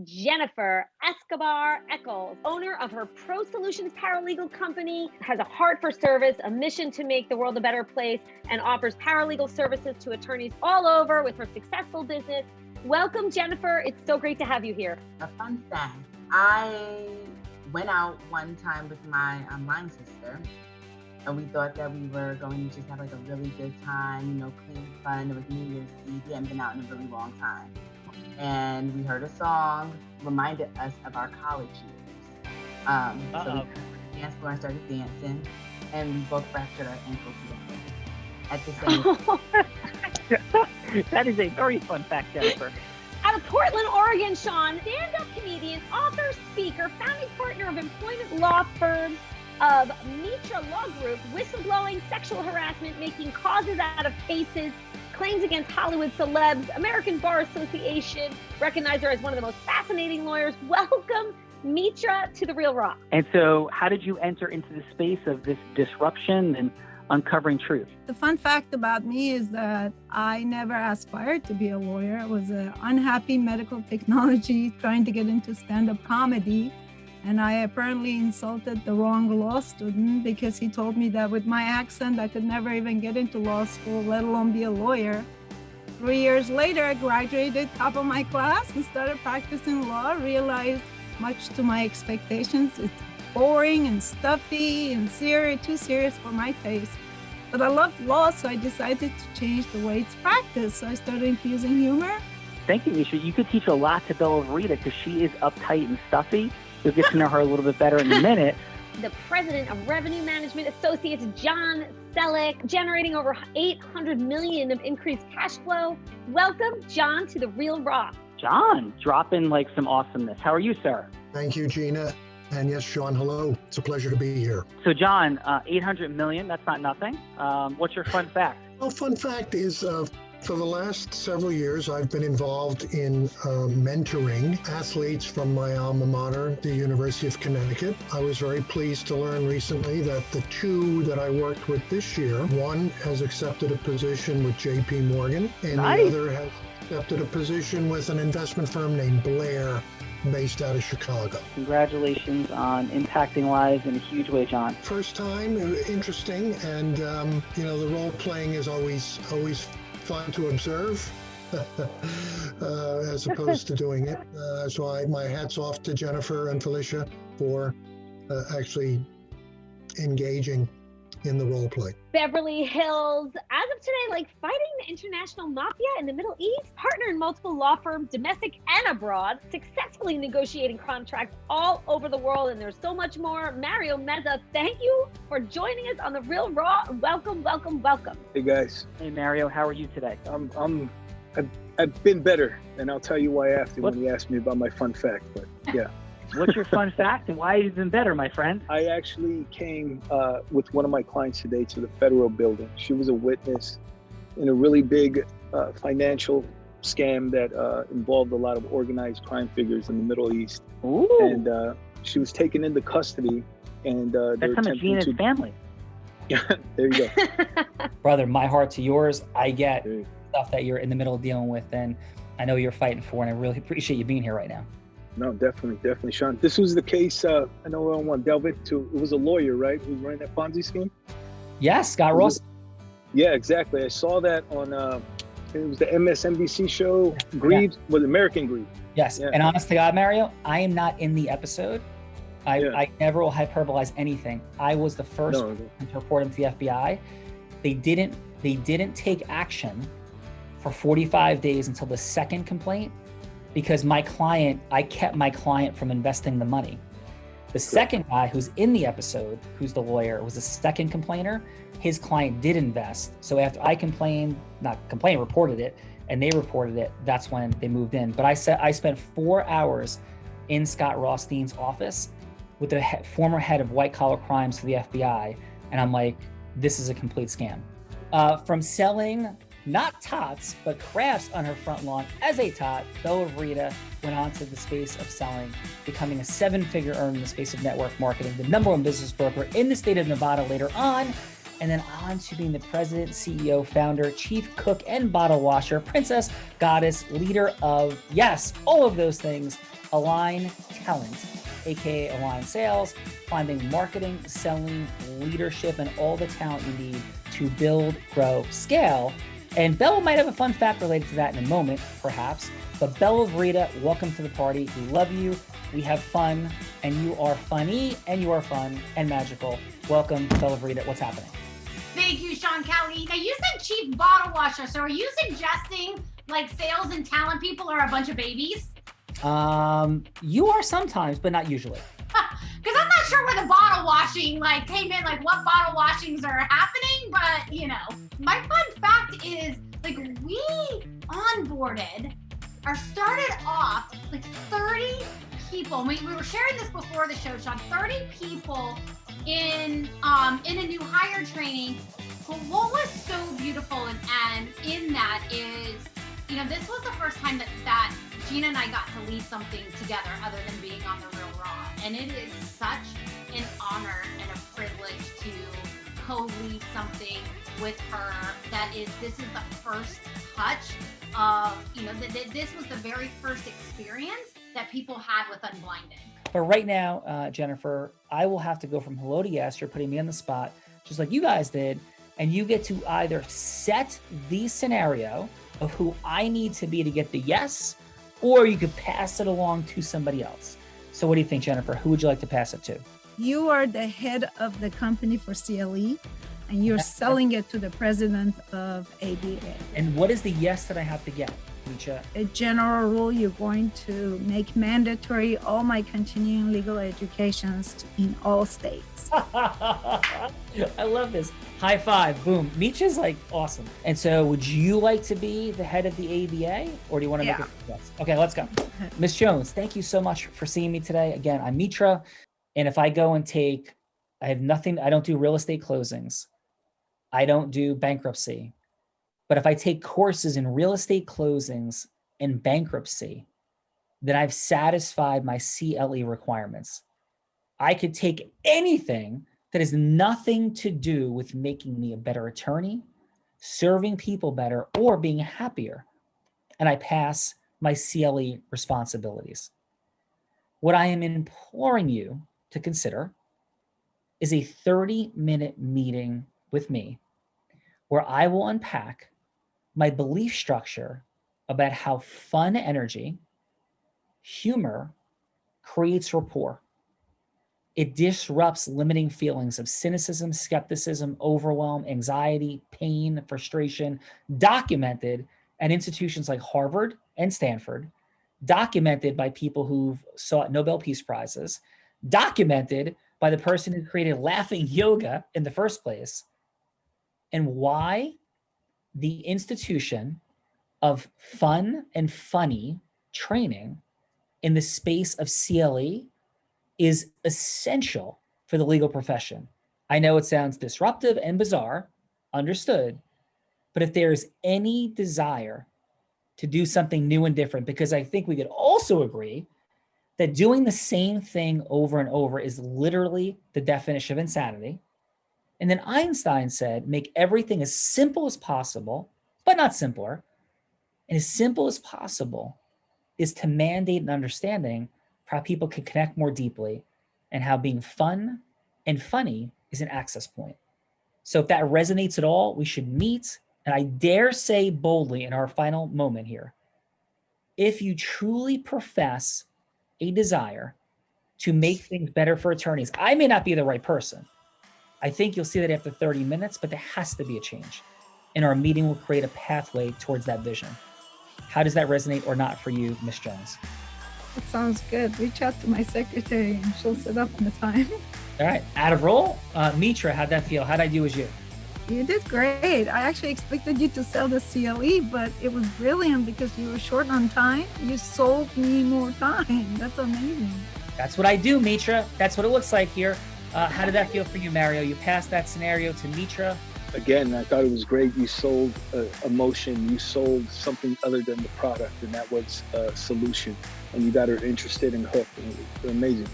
Jennifer Escobar Echols, owner of her Pro Solutions paralegal company, has a heart for service, a mission to make the world a better place, and offers paralegal services to attorneys all over with her successful business. Welcome, Jennifer. It's so great to have you here. A fun fact, I went out one time with my line sister, and we thought that we were going to just have like a really good time, you know, clean fun. It was New Year's Eve. We hadn't been out in a really long time. And we heard a song, reminded us of our college years. So we went to the dance floor and started dancing, and we both fractured our ankles together at the same time. That is a very fun fact, Jennifer. Out of Portland, Oregon, Sean, stand-up comedian, author, speaker, founding partner of employment law firm of Mitra Law Group, whistleblowing, sexual harassment, making causes out of cases, claims against Hollywood celebs, American Bar Association, recognized her as one of the most fascinating lawyers. Welcome, Mitra, to The Real Raw. And so how did you enter into the space of this disruption and uncovering truth? The fun fact about me is that I never aspired to be a lawyer. I was an unhappy medical technology trying to get into stand-up comedy. And I apparently insulted the wrong law student because he told me that with my accent, I could never even get into law school, let alone be a lawyer. 3 years later, I graduated top of my class and started practicing law, realized much to my expectations, it's boring and stuffy and too serious for my taste. But I love law, so I decided to change the way it's practiced. So I started infusing humor. Thank you, Misha. You could teach a lot to Verita because she is uptight and stuffy. You'll get to know her a little bit better in a minute. The president of Revenue Management Associates, John Selleck, generating over $800 million of increased cash flow. Welcome, John, to The Real Raw. John, dropping like some awesomeness. How are you, sir? Thank you, Gina. And yes, Sean, hello. It's a pleasure to be here. So, John, 800 million, that's not nothing. What's your fun fact? Well, fun fact is for the last several years, I've been involved in mentoring athletes from my alma mater, the University of Connecticut. I was very pleased to learn recently that the two that I worked with this year, one has accepted a position with JP Morgan, and Nice. the other has accepted a position with an investment firm named Blair, based out of Chicago. Congratulations on impacting lives in a huge way, John. First time, interesting, and the role playing is always fun to observe, as opposed to doing it. So my hat's off to Jennifer and Felicia for actually engaging in the role play. Beverly Hills, as of today, like fighting the international mafia in the Middle East, partner in multiple law firms, domestic and abroad, successfully negotiating contracts all over the world, and there's so much more. Mario Meza, thank you for joining us on The Real Raw. Welcome, welcome, welcome. Hey guys, Hey, Mario, how are you today? I've been better, and I'll tell you why after when you asked me about my fun fact. But yeah, What's your fun fact and why have you been better, my friend? I actually came with one of my clients today to the federal building. She was a witness in a really big financial scam that involved a lot of organized crime figures in the Middle East. Ooh. And she was taken into custody, and That's some of Gina's family. Yeah, there you go. Brother, my heart to yours. I get stuff that you're in the middle of dealing with, and I know you're fighting for, and I really appreciate you being here right now. No, definitely, Sean. This was the case, I know I don't want to delve into, it was a lawyer, right, who was running that Ponzi scheme? Yes, Scott Ross. Yeah, exactly. I saw that on, it was the MSNBC show, Greed, was American Greed. Yes, Yeah. and honest to God, Mario, I am not in the episode. I never will hyperbolize anything. I was the first person to report him to the FBI. They didn't take action for 45 days until the second complaint, because I kept my client from investing the money. The second guy who's in the episode, who's the lawyer, was the second complainer. His client did invest. So after I reported it, and they reported it, that's when they moved in. But I spent 4 hours in Scott Rothstein's office with the former head of white collar crimes for the FBI. And I'm like, this is a complete scam. From selling not tots, but crafts on her front lawn as a tot, Verita went on to the space of selling, becoming a 7-figure earner in the space of network marketing, the #1 business broker in the state of Nevada later on, and then on to being the president, CEO, founder, chief cook, and bottle washer, princess, goddess, leader of, yes, all of those things, Align Talent, aka Align Sales, finding marketing, selling, leadership, and all the talent you need to build, grow, scale. And Bella might have a fun fact related to that in a moment, perhaps. But Bella, Verita, welcome to the party. We love you. We have fun, and you are funny, and you are fun and magical. Welcome, Bella, Verita. What's happening? Thank you, Sean Kelly. Now, you said chief bottle washer. So are you suggesting like sales and talent people are a bunch of babies? You are sometimes, but not usually. Because I'm not sure where the bottle washing like came in, like what bottle washings are happening, but you know. My fun fact is like we onboarded or started off like 30 people. We were sharing this before the show, Sean. 30 people in a new hire training. But what was so beautiful and in that is, you know, this was the first time that Gina and I got to lead something together other than being on the Real Raw. And it is such an honor and a privilege to co-lead something with her this is the first touch of, you know, this was the very first experience that people had with Unblinded. But right now, Jennifer, I will have to go from hello to yes. You're putting me on the spot, just like you guys did. And you get to either set the scenario of who I need to be to get the yes, or you could pass it along to somebody else. So what do you think, Jennifer? Who would you like to pass it to? You are the head of the company for CLE, and you're selling it to the president of ABA. And what is the yes that I have to get, Mitra? A general rule, you're going to make mandatory all my continuing legal educations in all states. I love this. High five, boom. Mitra's like awesome. And so would you like to be the head of the ABA, or do you want to make it? Yes. Okay, let's go. Ms. Jones, thank you so much for seeing me today. Again, I'm Mitra. And if I go and I have nothing, I don't do real estate closings. I don't do bankruptcy. But if I take courses in real estate closings and bankruptcy, then I've satisfied my CLE requirements. I could take anything that has nothing to do with making me a better attorney, serving people better, or being happier, and I pass my CLE responsibilities. What I am imploring you to consider is a 30-minute meeting with me where I will unpack my belief structure about how fun energy, humor creates rapport. It disrupts limiting feelings of cynicism, skepticism, overwhelm, anxiety, pain, frustration, documented at institutions like Harvard and Stanford, documented by people who've sought Nobel Peace Prizes, documented by the person who created laughing yoga in the first place, and why the institution of fun and funny training in the space of CLE is essential for the legal profession. I know it sounds disruptive and bizarre, understood, but if there is any desire to do something new and different, because I think we could also agree that doing the same thing over and over is literally the definition of insanity. And then Einstein said, make everything as simple as possible, but not simpler. And as simple as possible is to mandate an understanding for how people can connect more deeply and how being fun and funny is an access point. So if that resonates at all, we should meet. And I dare say boldly in our final moment here, if you truly profess a desire to make things better for attorneys, I may not be the right person. I think you'll see that after 30 minutes, but there has to be a change. And our meeting will create a pathway towards that vision. How does that resonate or not for you, Ms. Jones? That sounds good. Reach out to my secretary and she'll set up the time. All right, out of roll. Mitra, how'd that feel? How'd I do as you? You did great. I actually expected you to sell the CLE, but it was brilliant because you were short on time. You sold me more time. That's amazing. That's what I do, Mitra. That's what it looks like here. How did that feel for you, Mario? You passed that scenario to Mitra. Again, I thought it was great. You sold emotion. You sold something other than the product, and that was a solution. And you got her interested and hooked. Amazing.